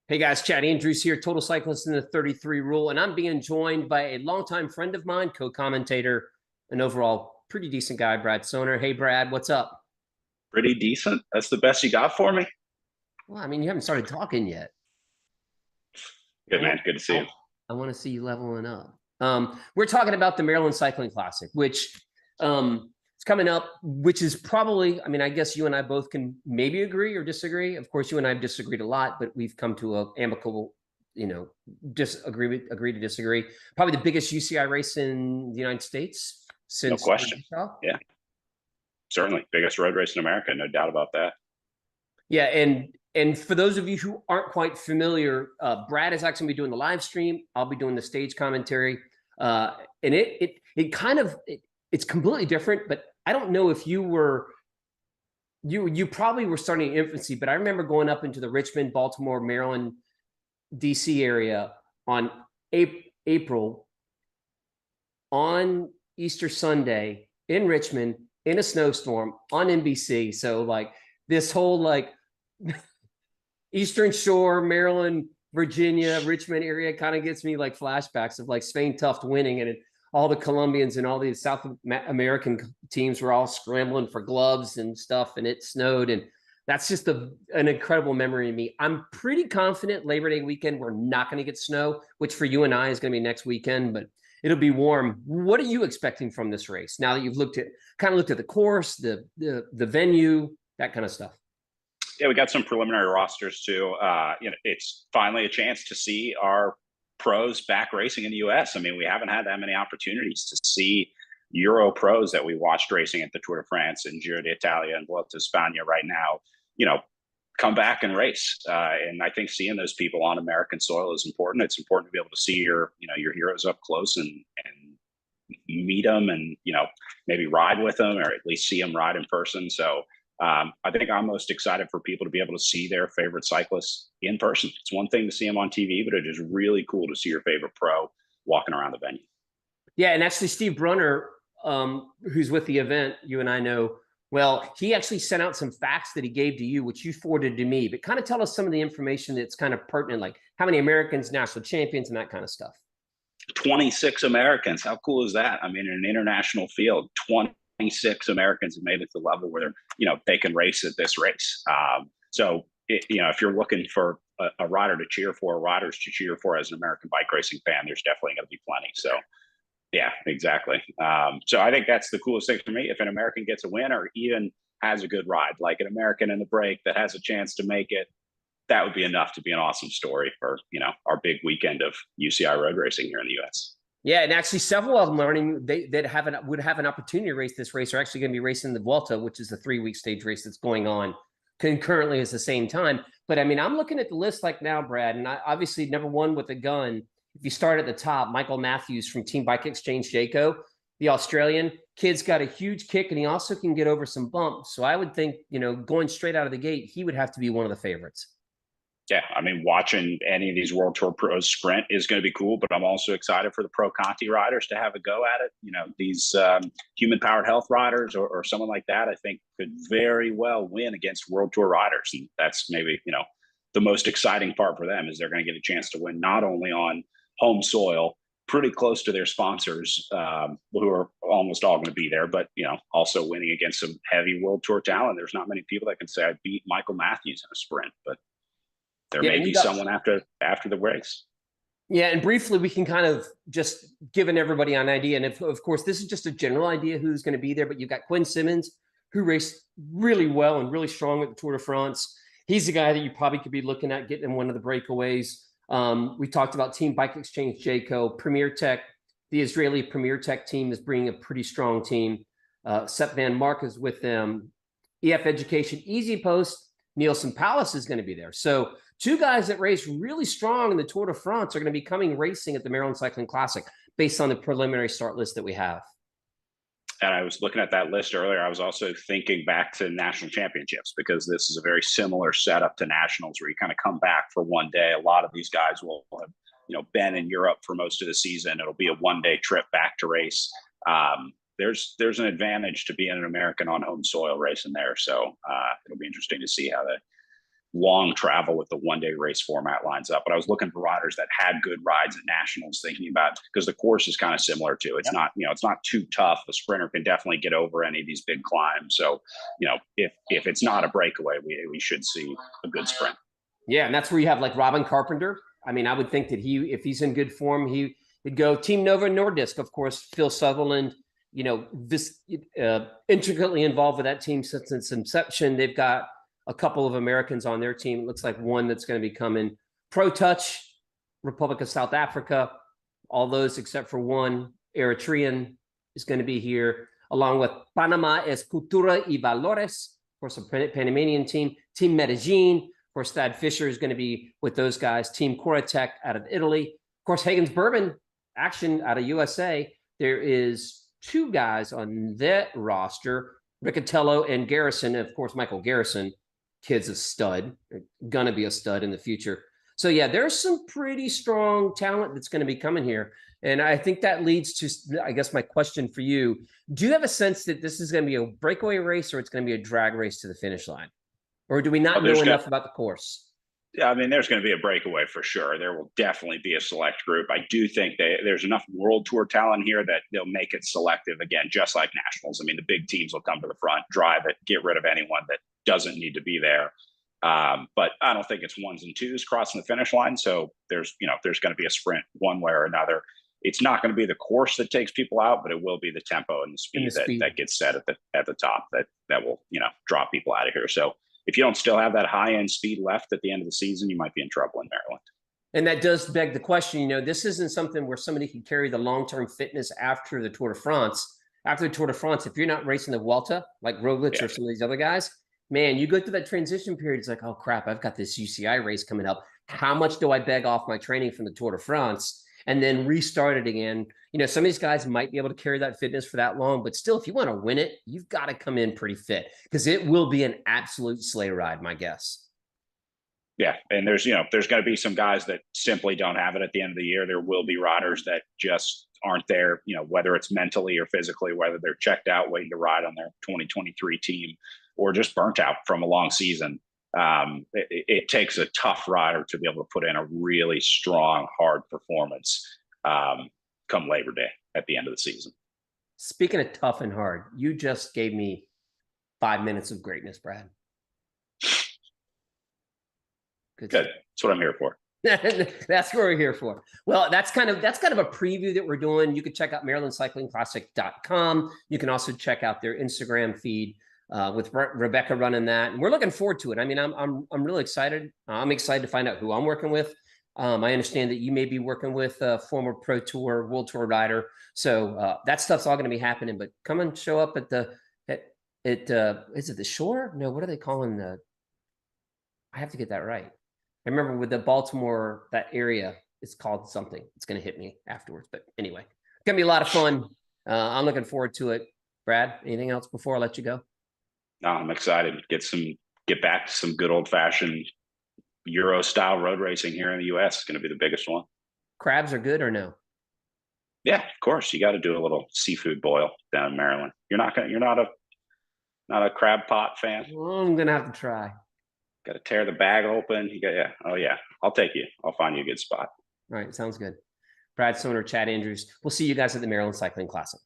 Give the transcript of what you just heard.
Hey guys, Chad Andrews here, Total Cyclist in the 33 Rule, and I'm being joined by a longtime friend of mine, co-commentator, and overall pretty decent guy, Brad Sohner. Hey Brad, what's up? Pretty decent. That's the best you got for me. Well, I mean, you haven't started talking yet. I Good, want, man. Good to see I, you. I want to see you leveling up. We're talking about the Maryland Cycling Classic, which is coming up, which is probably, I mean, I guess you and I both can maybe agree or disagree. Of course, you and I have disagreed a lot, but we've come to a amicable, agree to disagree. Probably the biggest UCI race in the United States No since question. Yeah, certainly. Biggest road race in America. No doubt about that. Yeah, and for those of you who aren't quite familiar, Brad is actually going to be doing the live stream. I'll be doing the stage commentary, and it's completely different. But I don't know if you probably were starting in infancy, but I remember going up into the Richmond, Baltimore, Maryland, DC area on April on Easter Sunday in Richmond in a snowstorm on NBC. So like this whole like Eastern Shore, Maryland, Virginia, Richmond area kind of gets me like flashbacks of like Spain Tuft winning, and all the Colombians and all these South American teams were all scrambling for gloves and stuff, and it snowed, and that's just an incredible memory to me. I'm pretty confident Labor Day weekend we're not going to get snow, which for you and I is going to be next weekend, but it'll be warm. What are you expecting from this race now that you've looked at the course, the venue, that kind of stuff? Yeah, we got some preliminary rosters too. It's finally a chance to see our pros back racing in the U.S. I mean, we haven't had that many opportunities to see Euro pros that we watched racing at the Tour de France and Giro d'Italia and Vuelta a España right now, come back and race. And I think seeing those people on American soil is important. It's important to be able to see your heroes up close and meet them and, maybe ride with them or at least see them ride in person. So I think I'm most excited for people to be able to see their favorite cyclists in person. It's one thing to see them on TV, but it is really cool to see your favorite pro walking around the venue. Yeah, and actually Steve Brunner, who's with the event, you and I know well, he actually sent out some facts that he gave to you, which you forwarded to me, but kind of tell us some of the information that's kind of pertinent, like how many Americans, national champions, and that kind of stuff. 26 Americans. How cool is that? I mean, in an international field, 26 Americans have made it to the level where they can race at this race. If you're looking for a rider to cheer for, riders to cheer for as an American bike racing fan, there's definitely going to be plenty. So yeah, exactly. So I think that's the coolest thing for me. If an American gets a win or even has a good ride, like an American in the break that has a chance to make it, that would be enough to be an awesome story for, our big weekend of UCI road racing here in the U.S. Yeah, and actually several of them learning would have an opportunity to race this race are actually going to be racing the Vuelta, which is the 3-week stage race that's going on concurrently at the same time. But I mean, I'm looking at the list like now, Brad, and I obviously never won with a gun. If you start at the top, Michael Matthews from Team Bike Exchange Jayco, the Australian kid's got a huge kick, and he also can get over some bumps. So I would think, going straight out of the gate, he would have to be one of the favorites. Yeah, I mean, watching any of these World Tour pros sprint is going to be cool, but I'm also excited for the Pro Conti riders to have a go at it. These human-powered health riders or someone like that, I think could very well win against World Tour riders. And that's maybe, the most exciting part for them is they're going to get a chance to win not only on home soil, pretty close to their sponsors, who are almost all going to be there, but, also winning against some heavy World Tour talent. There's not many people that can say I beat Michael Matthews in a sprint, but there may be someone after the race. Yeah, and briefly, we can kind of just giving everybody an idea. And of course, this is just a general idea who's going to be there, but you've got Quinn Simmons, who raced really well and really strong at the Tour de France. He's the guy that you probably could be looking at getting in one of the breakaways. We talked about Team Bike Exchange Jayco, Premier Tech. The Israeli Premier Tech team is bringing a pretty strong team. Sepp Van Mark is with them. EF Education, Easy Post, Nielsen Palace is going to be there. So two guys that race really strong in the Tour de France are going to be coming racing at the Maryland Cycling Classic based on the preliminary start list that we have. And I was looking at that list earlier. I was also thinking back to national championships because this is a very similar setup to nationals where you kind of come back for one day. A lot of these guys will have, been in Europe for most of the season. It'll be a one-day trip back to race. There's an advantage to being an American on home soil racing there. So it'll be interesting to see how long travel with the 1-day race format lines up. But I was looking for riders that had good rides at nationals, thinking about, because the course is kind of similar to, it's not, it's not too tough. A sprinter can definitely get over any of these big climbs. So, if it's not a breakaway, we should see a good sprint. Yeah, and that's where you have like Robin Carpenter. I mean, I would think that if he's in good form, he'd go. Team Nova Nordisk, of course, Phil Sutherland, this intricately involved with that team since its inception. They've got a couple of Americans on their team. It looks like one that's going to be coming. Pro Touch, Republic of South Africa, all those except for one Eritrean is going to be here, along with Panama es Cultura y Valores, of course, a Panamanian team. Team Medellin, of course, Thad Fisher is going to be with those guys. Team Coratec out of Italy. Of course, Hagen's Bourbon Action out of USA. There is 2 guys on that roster, Riccatello and Garrison. And of course, Michael Garrison, kid's a stud, going to be a stud in the future. So yeah, there's some pretty strong talent that's going to be coming here. And I think that leads to, I guess, my question for you. Do you have a sense that this is going to be a breakaway race or it's going to be a drag race to the finish line? Or do we not know enough about the course? Yeah, I mean, there's going to be a breakaway for sure. There will definitely be a select group. I do think there's enough World Tour talent here that they'll make it selective again, just like nationals. I mean, the big teams will come to the front, drive it, get rid of anyone that doesn't need to be there. But I don't think it's 1s and 2s crossing the finish line. So there's going to be a sprint one way or another. It's not going to be the course that takes people out, but it will be the tempo and the speed, that gets set at the top that will, drop people out of here. So if you don't still have that high end speed left at the end of the season, you might be in trouble in Maryland. And that does beg the question, this isn't something where somebody can carry the long-term fitness after the Tour de France. After the Tour de France, if you're not racing the Vuelta, like Roglic or some of these other guys, man, you go through that transition period. It's like, oh crap, I've got this UCI race coming up. How much do I beg off my training from the Tour de France and then restart it again? Some of these guys might be able to carry that fitness for that long, but still, if you want to win it, you've got to come in pretty fit because it will be an absolute sleigh ride, my guess. Yeah, and there's going to be some guys that simply don't have it at the end of the year. There will be riders that just aren't there, whether it's mentally or physically, whether they're checked out waiting to ride on their 2023 team or just burnt out from a long season. It takes a tough rider to be able to put in a really strong, hard performance come Labor Day at the end of the season. Speaking of tough and hard, you just gave me 5 minutes of greatness, Brad. Good. That's what I'm here for. That's what we're here for. Well, that's kind of a preview that we're doing. You can check out MarylandCyclingClassic.com. You can also check out their Instagram feed with Rebecca running that, and we're looking forward to it. I mean, I'm really excited. I'm excited to find out who I'm working with. I understand that you may be working with a former Pro Tour, World Tour rider, so that stuff's all going to be happening. But come and show up at is it the Shore? No, what are they calling the? I have to get that right. I remember with the Baltimore, that area, it's called something. It's going to hit me afterwards. But anyway, it's going to be a lot of fun. I'm looking forward to it. Brad, anything else before I let you go? No, I'm excited. Get back to some good old fashioned Euro style road racing here in the US. It's going to be the biggest one. Crabs are good or no? Yeah, of course. You got to do a little seafood boil down in Maryland. You're not a crab pot fan? Well, I'm going to have to try. Got to tear the bag open. Oh yeah. I'll take you. I'll find you a good spot. All right. Sounds good. Brad Sohner, Chad Andrews. We'll see you guys at the Maryland Cycling Classic.